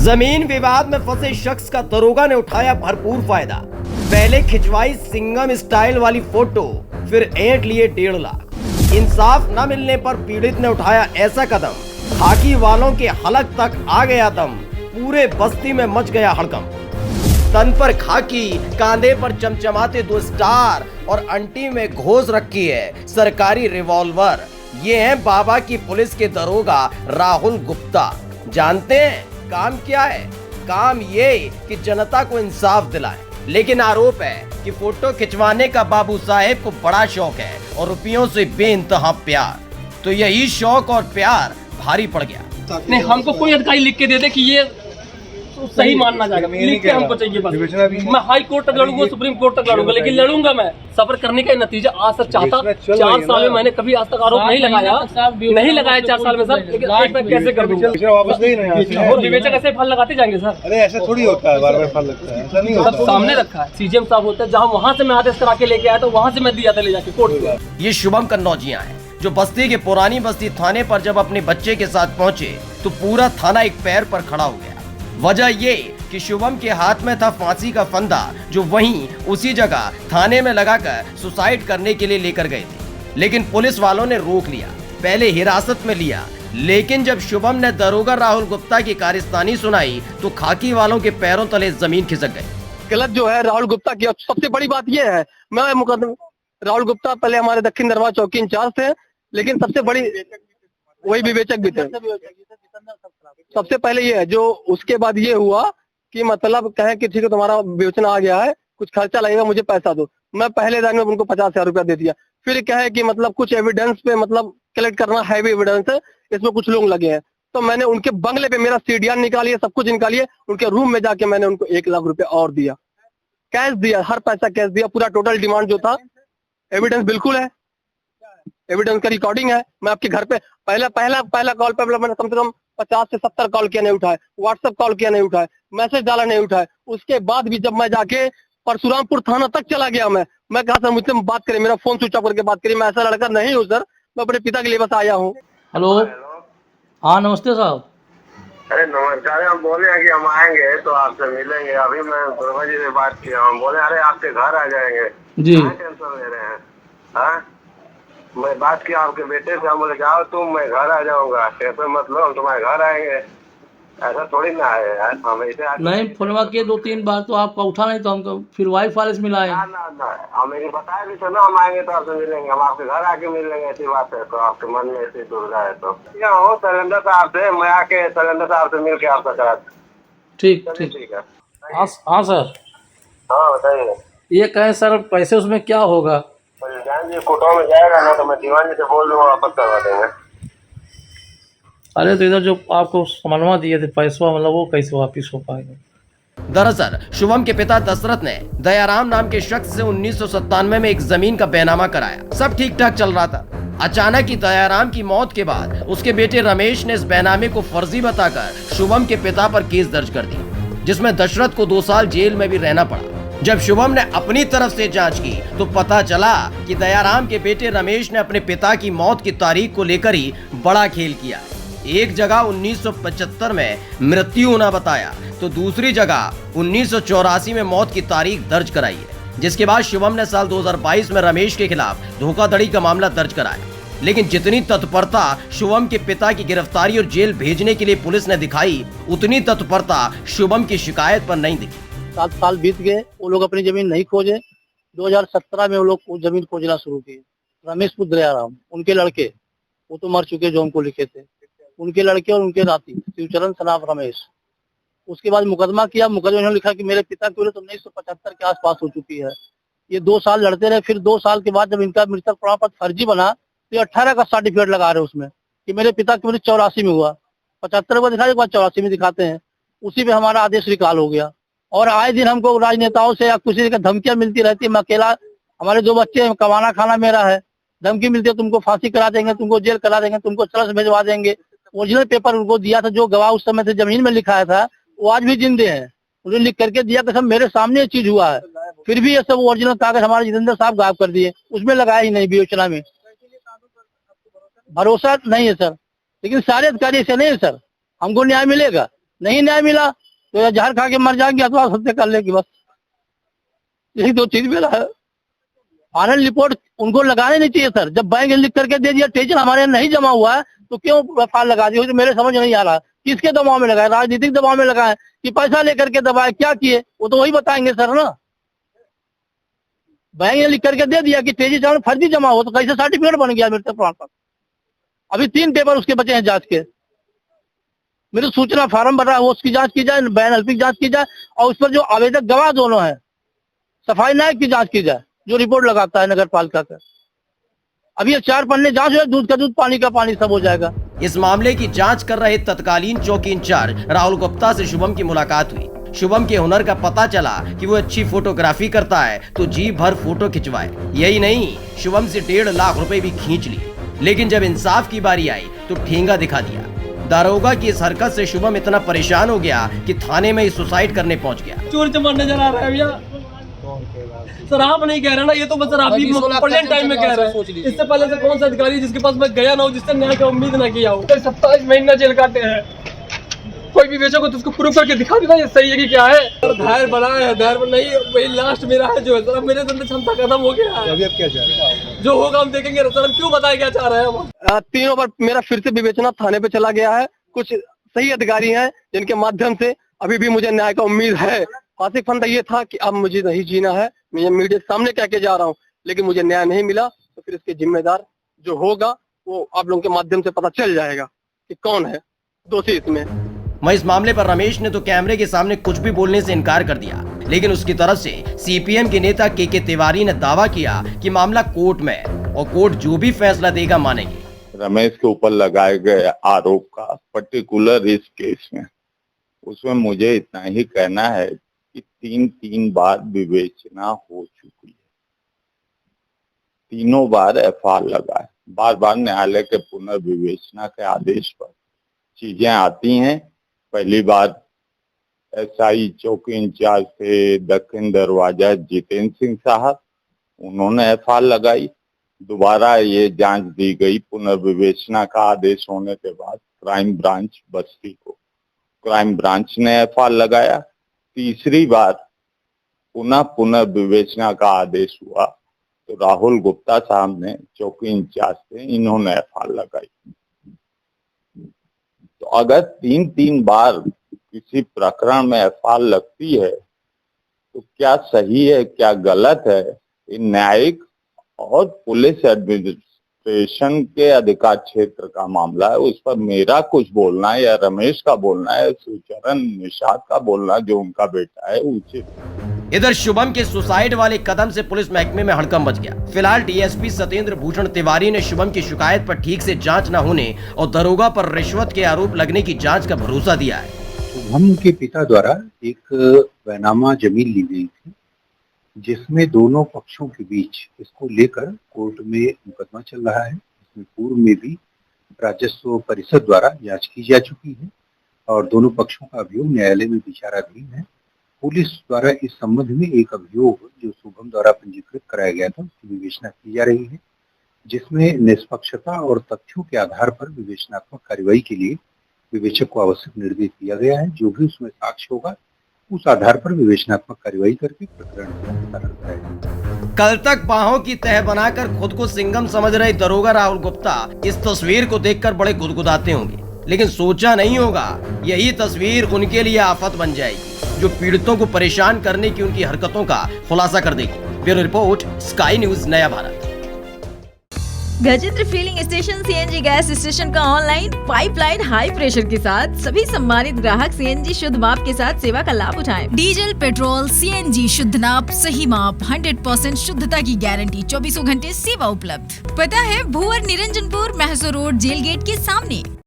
जमीन विवाद में फंसे शख्स का दरोगा ने उठाया भरपूर फायदा। पहले खिंचवाई सिंघम स्टाइल वाली फोटो, फिर ऐंठ लिए 1.5 लाख। इंसाफ न मिलने पर पीड़ित ने उठाया ऐसा कदम, खाकी वालों के हलक तक आ गया दम। पूरे बस्ती में मच गया हड़कंप। तन पर खाकी, कांधे पर चमचमाते 2 स्टार और अंटी में घोष रखी है सरकारी रिवॉल्वर। ये है बाबा की पुलिस के दरोगा राहुल गुप्ता। जानते हैं काम क्या है? काम ये कि जनता को इंसाफ दिलाए। लेकिन आरोप है कि फोटो खिंचवाने का बाबू साहेब को बड़ा शौक है और रुपयों से बेइंतहा प्यार। तो यही शौक और प्यार भारी पड़ गया। नहीं, हमको कोई अधिकारी लिख के दे दे कि ये सही मानना जाएगा, लिख के हमको चाहिए बस। मैं हाई कोर्ट तक लड़ूंगा, सुप्रीम कोर्ट तक लड़ूंगा, लेकिन लड़ूंगा मैं। सफर करने का नतीजा आज तक चाहता। 4 साल में मैंने कभी आज तक आरोप नहीं लगाया 4 साल में सर, लेकिन आज मैं कैसे कर दूंगा? और विवेचक ऐसे फल लगाते जाएंगे सर? अरे ऐसा थोड़ी होता है, बार-बार फल लगता है, ऐसा नहीं होता। सब सामने रखा है, सीजीएम साहब होता है, जहाँ वहाँ से मैं आदेश करा के लेके आया तो वहाँ से मैं दिया था ले जाके कोर्ट में। ये शुभम कन्नौजिया है जो बस्ती के पुरानी बस्ती थाने पर जब अपने बच्चे के साथ पहुंचे तो पूरा थाना एक पैर पर खड़ा हो गया। वजह ये कि शुभम के हाथ में था फांसी का फंदा, जो वहीं उसी जगह थाने में लगाकर सुसाइड करने के लिए लेकर गए थे। लेकिन पुलिस वालों ने रोक लिया, पहले हिरासत में लिया। लेकिन जब शुभम ने दरोगा राहुल गुप्ता की कारस्तानी सुनाई तो खाकी वालों के पैरों तले जमीन खिसक गई। गलत जो है राहुल गुप्ता की। सबसे बड़ी बात यह है, मैं मुकदमा राहुल गुप्ता पहले हमारे दक्षिण दरबार चौकी इंचार्ज थे, लेकिन सबसे बड़ी वही विवेचक भी थे। सबसे पहले ये है, जो उसके बाद ये हुआ कि मतलब कहें कि ठीक है तुम्हारा विवेचन आ गया है, कुछ खर्चा लगेगा, मुझे पैसा दो। मैं पहले दिन में उनको 50,000 रुपया दे दिया। फिर कहे कि मतलब कुछ एविडेंस पे मतलब कलेक्ट करना, हैवी एविडेंस है, इसमें कुछ लोग लगे हैं। तो मैंने उनके बंगले पे मेरा सीढ़ियां निकाली, सब कुछ निकालिए, उनके रूम में जाके मैंने उनको 1 लाख रुपया और दिया, कैश दिया, हर पैसा कैश दिया। पूरा टोटल डिमांड जो था, एविडेंस बिल्कुल है, एविडेंस का रिकॉर्डिंग है। मैं आपके घर पे पहला कॉल पे मैंने कम से कम 50 से 70 कॉल किया, नहीं उठाए, व्हाट्सएप कॉल किया, नहीं उठाए, मैसेज डाला, नहीं उठाए। उसके बाद भी जब मैं जाके परशुरामपुर थाना तक चला गया, मैं कहा सर मुझसे बात करें, मेरा फोन स्विच ऑफ करके बात करिए, मैं ऐसा लड़का नहीं हूँ सर, मैं अपने पिता के लिए बस आया हूँ। हेलो, हाँ नमस्ते साहब। अरे नमस्कार, हम बोले हैं कि हम आएंगे तो आपसे मिलेंगे। अभी मैं दुर्गा जी से बात किया, हम बोले अरे आपके घर आ जाएंगे जी। टेंशन ले रहे हैं? हाँ, मैं बात किया आपके बेटे से, हम बोले जाओ तुम, मैं घर आ जाऊंगा, टेंशन मत लो, हम तुम्हारे घर आएंगे। ऐसा थोड़ी ना है यार, हम ऐसे नहीं, फोनवा किए 2-3 बार तो आपका उठा नहीं, तो हमको फिर वाइफ वाले से मिलाए। ना हमें बताया भी तो ना, हम आएंगे तो आपसे मिलेंगे, हम आपके घर आके मिल लेंगे। ऐसी बात है तो आपके मन में ऐसी दुर्गा है तो हो शैलेंद्र साहब से, मैं आके शैलेंद्र साहब से मिल के आपका करा। ठीक है। हाँ सर। हाँ बताइए। ये कहें सर पैसे उसमें क्या होगा? जी कोर्टों में जाएगा ना तो मैं दीवान जी से बोल दूंगा, वापस करवा देंगे। अरे तो इधर जो आपको समन्वय दिए थे पैसा, मतलब वो कैसे वापिस हो पाएगा? दरअसल शुभम के पिता दशरथ ने दयाराम नाम के शख्स से 1997 में एक जमीन का बैनामा कराया। सब ठीक ठाक चल रहा था। अचानक ही दयाराम की मौत के बाद उसके बेटे रमेश ने इस बैनामे को फर्जी बताकर शुभम के पिता पर केस दर्ज कर दिया, जिसमें दशरथ को 2 साल जेल में भी रहना पड़ा। जब शुभम ने अपनी तरफ से जांच की तो पता चला कि दयाराम के बेटे रमेश ने अपने पिता की मौत की तारीख को लेकर ही बड़ा खेल किया। एक जगह 1975 में मृत्यु होना बताया तो दूसरी जगह 1984 में मौत की तारीख दर्ज कराई है, जिसके बाद शुभम ने साल 2022 में रमेश के खिलाफ धोखाधड़ी का मामला दर्ज कराया। लेकिन जितनी तत्परता शुभम के पिता की गिरफ्तारी और जेल भेजने के लिए पुलिस ने दिखाई, उतनी तत्परता शुभम की शिकायत पर नहीं दिखी। 7 साल बीत गए, वो लोग अपनी जमीन नहीं खोजे। 2017 में वो लोग जमीन खोजना शुरू किए। रमेश पुत्र दयाराम, उनके लड़के, वो तो मर चुके जो हमको लिखे थे, उनके लड़के और उनके नाती शिवचरण सनाफ रमेश। उसके बाद मुकदमा किया, मुकदमे में लिखा कि मेरे पिता की उम्र 1975 के आसपास हो चुकी है। ये 2 साल लड़ते रहे। फिर 2 साल के बाद जब इनका मृतक प्रमाण पत्र फर्जी बना तो 18 का सर्टिफिकेट लगा रहे उसमें कि मेरे पिता की उम्र 84 में हुआ। 75 को दिखाने के बाद 84 में दिखाते हैं। उसी पे हमारा आदेश रिकॉल हो गया। और आए दिन हमको राजनेताओं से या किसी का धमकियां मिलती रहती है। मैं अकेला, हमारे 2 बच्चे हैं, कमाना खाना मेरा है, धमकी मिलती है तुमको फांसी करा देंगे, तुमको जेल करा देंगे, तुमको चरस भिजवा देंगे। ओरिजिनल पेपर उनको दिया था, जो गवाह उस समय से जमीन में लिखाया था वो आज भी जिंदे हैं। उन्होंने लिख करके दिया कि सब मेरे सामने ये चीज हुआ है, फिर भी ये सब ओरिजिनल कागज हमारे जितेंद्र साहब गायब कर दिए, उसमें लगाया ही नहीं विवेचना में। भरोसा नहीं है सर, लेकिन सारे अधिकारी ऐसे नहीं है सर। हमको न्याय मिलेगा, नहीं न्याय मिला तो या जहर खा के मर जाएंगे अथवा आत्महत्या कर लेगी, बस यही दो चीज मिला है। फाइनल रिपोर्ट उनको लगाने नहीं चाहिए सर। जब बैंक लिख करके दे दिया टेंशन हमारे यहाँ नहीं जमा हुआ है तो क्यों फाइल लगा दी, तो मेरे समझ नहीं आ रहा किसके दबाव में लगाए, राजनीतिक दबाव में लगाए कि पैसा लेकर के दबाए, क्या किए वो तो वही बताएंगे सर ना। बैंक ने लिख करके दे दिया कि तेजी से फर्जी जमा हो तो कैसे सर्टिफिकेट बन गया मेरे प्रमाण पत्र। अभी 3 पेपर उसके बचे हैं जांच के। मेरे सूचना फार्म भरा है वो उसकी जांच की जाए, बैन अल्पिक जांच की जाए और उस पर जो आवेदक गवाह दोनों हैं सफाई नायक की जांच की जाए जो रिपोर्ट लगाता है नगर पालिका का। अभी ये 4 पन्ने जांच हो, दूध का दूध पानी का पानी सब हो जाएगा। इस मामले की जांच कर रहे तत्कालीन चौकी इंचार्ज राहुल गुप्ता से शुभम की मुलाकात हुई। शुभम के हुनर का पता चला कि वो अच्छी फोटोग्राफी करता है तो जी भर फोटो खिंचवाए। यही नहीं, शुभम से 1.5 लाख रुपए भी खींच लिए। लेकिन जब इंसाफ की बारी आई तो ठेंगा दिखा दिया। दारोगा की इस हरकत से शुभम इतना परेशान हो गया कि थाने में ही सुसाइड करने पहुंच गया। चोर चमार नजर आ रहा है भैया। सर आप नहीं कह रहे ना, ये तो बस आप ही प्रेजेंट टाइम में कह रहे हैं। इससे पहले से कौन सा अधिकारी जिसके पास मैं गया ना हो, जिससे न्याय का उम्मीद ना किया हो। 27 महीना जेल काटे हैं। कोई भी बेचो तो उसको प्रूव करके दिखा देना ये सही है कि क्या है। धैर्य बनाया है, धैर्य नहीं वही लास्ट मेरा है जो है सर। मेरे अंदर क्षमता खत्म हो गया है। अभी आप क्या चाह रहे हैं? जो होगा हम देखेंगे सर। क्यों बताए क्या चाह रहे हैं हम? 3 बार मेरा फिर से विवेचना थाने पे चला गया है। कुछ सही अधिकारी हैं जिनके माध्यम से अभी भी मुझे न्याय का उम्मीद है। आसिफ फंदा ये था कि अब मुझे नहीं जीना है, मैं मीडिया के सामने कह के जा रहा हूँ, लेकिन मुझे न्याय नहीं मिला तो फिर इसके जिम्मेदार जो होगा वो आप लोगों के माध्यम से पता चल जाएगा कि कौन है दोषी इसमें। वहीं इस मामले पर रमेश ने तो कैमरे के सामने कुछ भी बोलने से इनकार कर दिया, लेकिन उसकी तरफ से सीपीएम के नेता के तिवारी ने दावा किया कि मामला कोर्ट में है और कोर्ट जो भी फैसला देगा मानेंगे। रमेश के ऊपर लगाए गए आरोप का पर्टिकुलर इस केस में उसमें मुझे इतना ही कहना है कि 3 बार विवेचना हो चुकी है। 3 बार एफआईआर लगा है। बार बार न्यायालय के पुनर्विवेचना के आदेश पर चीजें आती हैं। पहली बार एसआई चौकी इंचार्ज थे दक्षिण दरवाजा जितेंद्र सिंह साहब, उन्होंने एफआईआर लगाई। दोबारा ये जांच दी गई पुनर्विवेचना का आदेश होने के बाद क्राइम ब्रांच बस्ती को, क्राइम ब्रांच ने एफआईआर लगाया। तीसरी बार पुनर्विवेचना का आदेश हुआ तो राहुल गुप्ता साहब ने चौकी इंचार्ज थे, इन्होंने एफआईआर लगाई। तो अगर 3 बार किसी प्रकरण में एफआईआर लगती है तो क्या सही है क्या गलत है, इन न्यायिक और पुलिस एडमिनिस्ट्रेशन के अधिकार क्षेत्र का मामला है। उस पर मेरा कुछ बोलना है या रमेश का बोलना है, सुचरण निषाद का बोलना जो उनका बेटा है उचित। इधर शुभम के सुसाइड वाले कदम से पुलिस महकमे में हड़कंप मच गया। फिलहाल डीएसपी सत्येंद्र भूषण तिवारी ने शुभम की शिकायत पर ठीक से जांच न होने और दरोगा पर रिश्वत के आरोप लगने की जांच का भरोसा दिया है। शुभम के पिता द्वारा एक बैनामा जमीन ली गई थी जिसमें दोनों पक्षों के बीच इसको लेकर कोर्ट में मुकदमा चल रहा है। इसमें पूर्व में भी राजस्व परिषद द्वारा जांच की जा चुकी है और दोनों पक्षों का अभियोग न्यायालय में विचाराधीन है। पुलिस द्वारा इस संबंध में एक अभियोग जो शुभम द्वारा पंजीकृत कराया गया था उसकी विवेचना की जा रही है, जिसमें निष्पक्षता और तथ्यों के आधार पर विवेचनात्मक कार्रवाई के लिए विवेचक को आवश्यक निर्देश दिया गया है। जो भी उसमें साक्ष्य होगा उस आधार पर विवेचनात्मक कार्रवाई करके प्रकरण का निस्तारण कराएगा। कल तक बाहों की तह बनाकर खुद को सिंघम समझ रहे दरोगा राहुल गुप्ता इस तस्वीर को देखकर बड़े गुदगुदाते होंगे, लेकिन सोचा नहीं होगा यही तस्वीर उनके लिए आफत बन जाएगी जो पीड़ितों को परेशान करने की उनकी हरकतों का खुलासा कर देगी। ब्यूरो रिपोर्ट, स्काई न्यूज, नया भारत। Gajendra filling station CNG gas station का ऑनलाइन पाइपलाइन हाई प्रेशर के साथ सभी सम्मानित ग्राहक सीएनजी शुद्ध माप के साथ सेवा का लाभ उठाएं। डीजल, पेट्रोल, सीएनजी शुद्ध नाप, सही माप, 100% शुद्धता की गारंटी, 24 घंटे सेवा उपलब्ध। पता है भुवर निरंजनपुर, महसो रोड, जेल गेट के सामने।